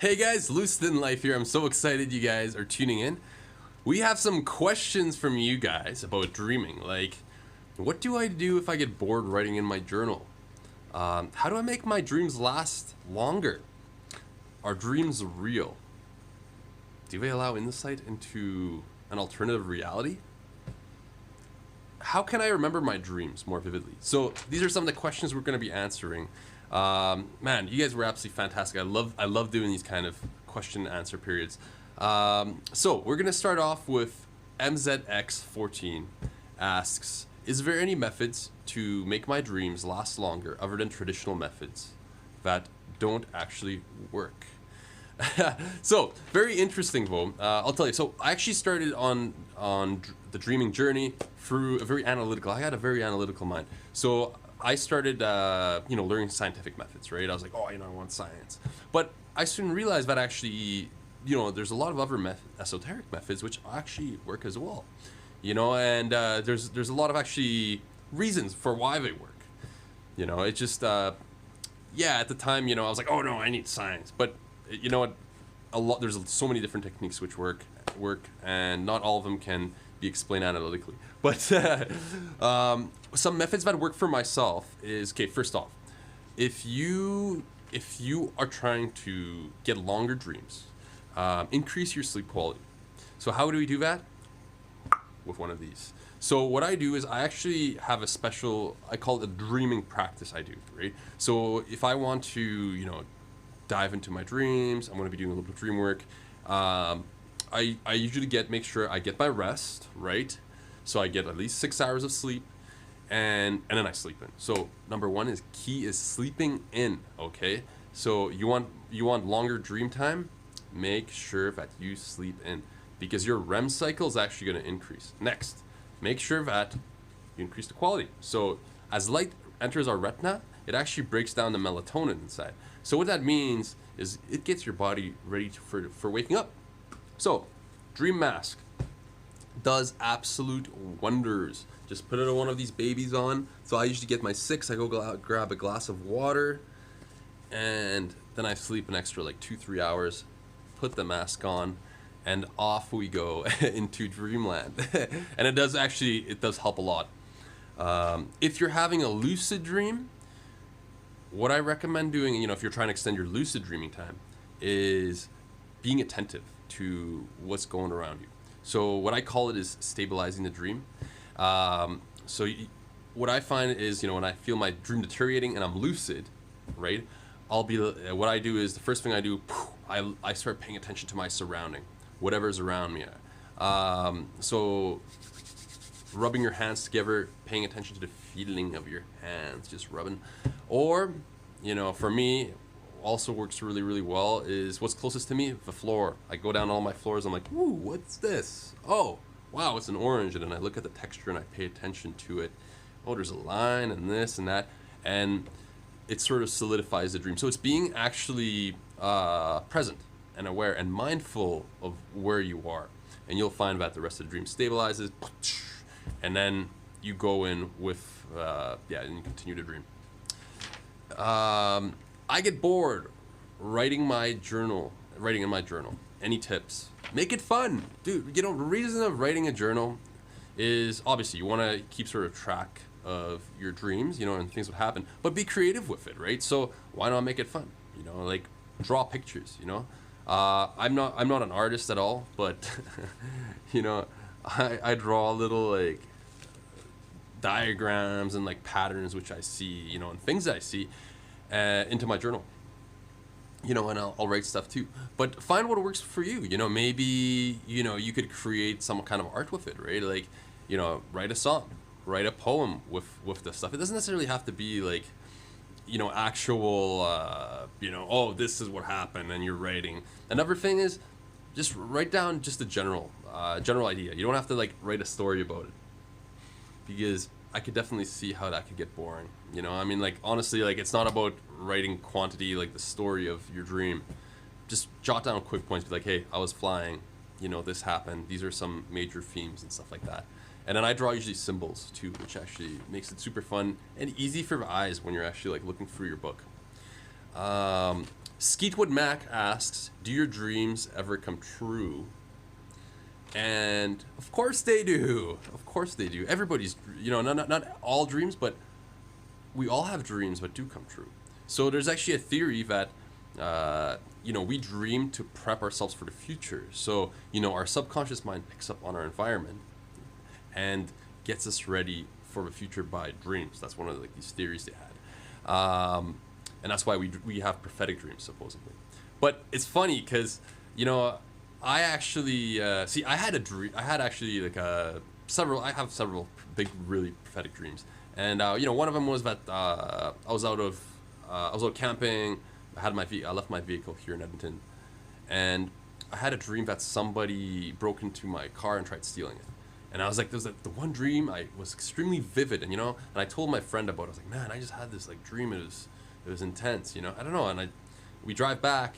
Hey guys, Lucid in Life here. I'm so excited you guys are tuning in. We have some questions from you guys about dreaming. Like, what do I do if I get bored writing in my journal? How do I make my dreams last longer? Are dreams real? Do they allow insight into an alternative reality? How can I remember my dreams more vividly? So these are some of the questions we're going to be answering. Man, you guys were absolutely fantastic. I love doing these kind of question and answer periods. So we're going to start off with MZX14 asks, is there any methods to make my dreams last longer other than traditional methods that don't actually work? So very interesting, though. I'll tell you. So I actually started on the dreaming journey through a very analytical. I had a very analytical mind. So I started, learning scientific methods. Right? I was like, I want science. But I soon realized that actually, there's a lot of other esoteric methods which actually work as well. And there's a lot of actually reasons for why they work. It just, at the time, I was like, oh no, I need science. But you know what? There's so many different techniques which work, and not all of them can be explained analytically. But some methods that work for myself is, okay, first off, if you are trying to get longer dreams, increase your sleep quality. So how do we do that? With one of these. So what I do is I actually have a special, I call it a dreaming practice I do, right? So if I want to, dive into my dreams, I'm going to be doing a little bit of dream work. I usually make sure I get my rest, right? So I get at least 6 hours of sleep, and then I sleep in. So number one is sleeping in, okay? So you want longer dream time, make sure that you sleep in, because your REM cycle is actually going to increase. Next, make sure that you increase the quality. So as light enters our retina, it actually breaks down the melatonin inside. So what that means is it gets your body ready for waking up. So dream mask does absolute wonders. Just put it on one of these babies on. So I usually get my 6. I go grab a glass of water, and then I sleep an extra like 2-3 hours. Put the mask on, and off we go into dreamland. And it does help a lot. If you're having a lucid dream, what I recommend doing, if you're trying to extend your lucid dreaming time, is being attentive to what's going around you. So what I call it is stabilizing the dream. What I find is, when I feel my dream deteriorating and I'm lucid, right, what I do is the first thing I do, I start paying attention to my surrounding, whatever's around me. So rubbing your hands together, paying attention to the feeling of your hands, just rubbing. Or, for me, also works really, really well is what's closest to me, the floor. I go down all my floors, I'm like, ooh, what's this? Oh, wow, it's an orange. And then I look at the texture and I pay attention to it. Oh, there's a line and this and that. And it sort of solidifies the dream. So it's being actually present and aware and mindful of where you are. And you'll find that the rest of the dream stabilizes. And then you go in with, and you continue to dream. I get bored writing in my journal. Any tips? Make it fun. Dude, the reason of writing a journal is obviously you want to keep sort of track of your dreams, and things would happen, but be creative with it, right? So why not make it fun? Like draw pictures, I'm not an artist at all, but I draw little like diagrams and like patterns which I see, and things that I see into my journal. And I'll write stuff too. But find what works for you. Maybe you could create some kind of art with it, right? Like, write a song, write a poem with the stuff. It doesn't necessarily have to be like, actual, this is what happened and you're writing. Another thing is just write down just a general idea. You don't have to like write a story about it, because I could definitely see how that could get boring. Honestly, like it's not about writing quantity, like the story of your dream. Just jot down quick points. Be like, hey, I was flying. This happened. These are some major themes and stuff like that. And then I draw usually symbols too, which actually makes it super fun and easy for the eyes when you're actually like looking through your book. Skeetwood Mac asks, do your dreams ever come true? And of course they do. Of course they do. Everybody's, not all dreams, but we all have dreams that do come true. So there's actually a theory that, we dream to prep ourselves for the future. So, our subconscious mind picks up on our environment and gets us ready for the future by dreams. That's one of these theories they had. And that's why we have prophetic dreams, supposedly. But it's funny because, I actually I had a dream. I had actually several. I have several big, really prophetic dreams, and one of them was that I was out camping. I left my vehicle here in Edmonton, and I had a dream that somebody broke into my car and tried stealing it. And I was like, there's the one dream I was extremely vivid, and I told my friend about it. I was like, man, I just had this dream. It was intense, I don't know. And we drive back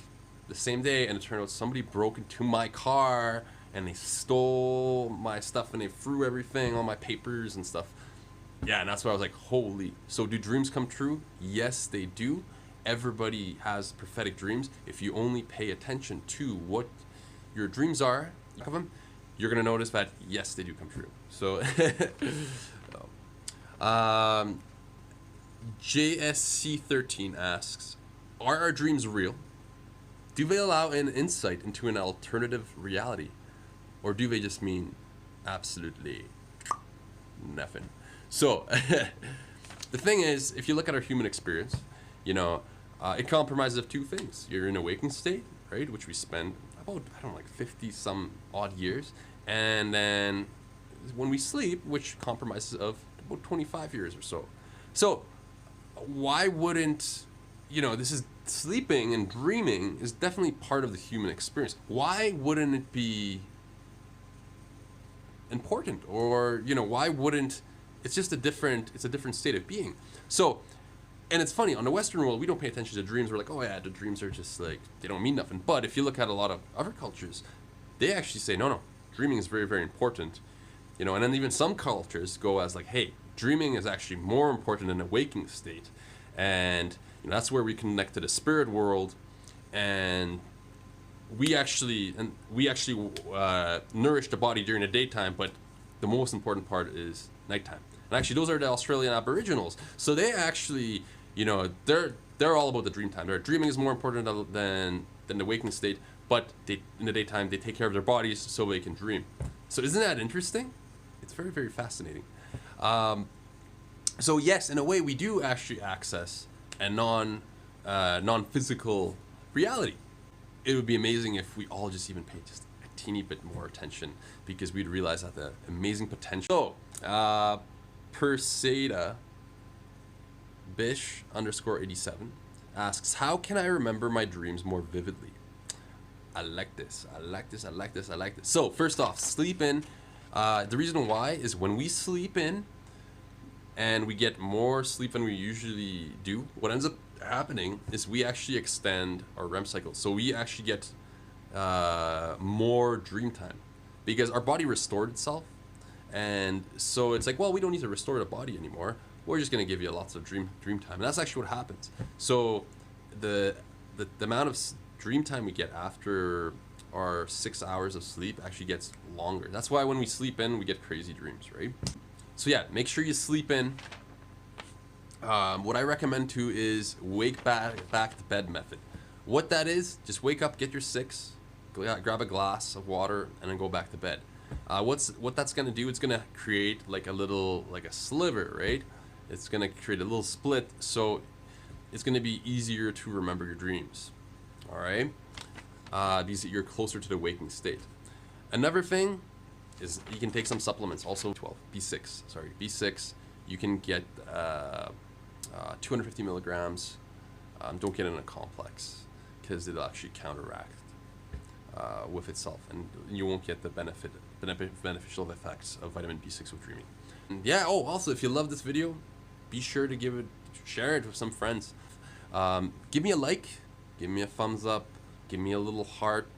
the same day, and it turned out somebody broke into my car and they stole my stuff and they threw everything, all my papers and stuff. Yeah, and that's why I was like, holy. So do dreams come true? Yes, they do. Everybody has prophetic dreams. If you only pay attention to what your dreams are, you're gonna notice that yes, they do come true. So JSC13 asks, are our dreams real? Do they allow an insight into an alternative reality? Or do they just mean absolutely nothing? So, the thing is, if you look at our human experience, it compromises of two things. You're in a waking state, right, which we spend about, 50 some odd years. And then when we sleep, which compromises of about 25 years or so. So, why wouldn't, this is sleeping and dreaming is definitely part of the human experience. Why wouldn't it be important? Or, why wouldn't, it's a different state of being. So, and it's funny, on the Western world, we don't pay attention to dreams. We're like, oh yeah, the dreams are just they don't mean nothing. But if you look at a lot of other cultures, they actually say, no, dreaming is very, very important. And then even some cultures go as hey, dreaming is actually more important than a waking state. And that's where we connect to the spirit world, and we actually nourish the body during the daytime, but the most important part is nighttime. And actually, those are the Australian Aboriginals. So they actually, they're all about the dream time. Their dreaming is more important than the waking state, but in the daytime they take care of their bodies so they can dream. So isn't that interesting? It's very, very fascinating. So yes, in a way, we do actually access a non-physical reality. It would be amazing if we all just even paid just a teeny bit more attention, because we'd realize that the amazing potential. So, Perseda Bish _87 asks, how can I remember my dreams more vividly? I like this. So first off, sleep in. The reason why is when we sleep in and we get more sleep than we usually do, what ends up happening is we actually extend our REM cycle. So we actually get more dream time because our body restored itself. And so it's well, we don't need to restore the body anymore. We're just going to give you lots of dream time. And that's actually what happens. So the amount of dream time we get after our 6 hours of sleep actually gets longer. That's why when we sleep in, we get crazy dreams, right? So yeah, make sure you sleep in. What I recommend too is wake back to bed method. What that is, just wake up, get your 6, grab a glass of water, and then go back to bed. What that's gonna do? It's gonna create a sliver, right? It's gonna create a little split, so it's gonna be easier to remember your dreams. All right, because you're closer to the waking state. Another thing is you can take some supplements. Also, B6. You can get 250 milligrams. Don't get in a complex because it'll actually counteract with itself, and you won't get the beneficial effects of vitamin B6 with dreaming. And yeah. Oh, also, if you love this video, be sure to share it with some friends. Give me a like, give me a thumbs up, give me a little heart.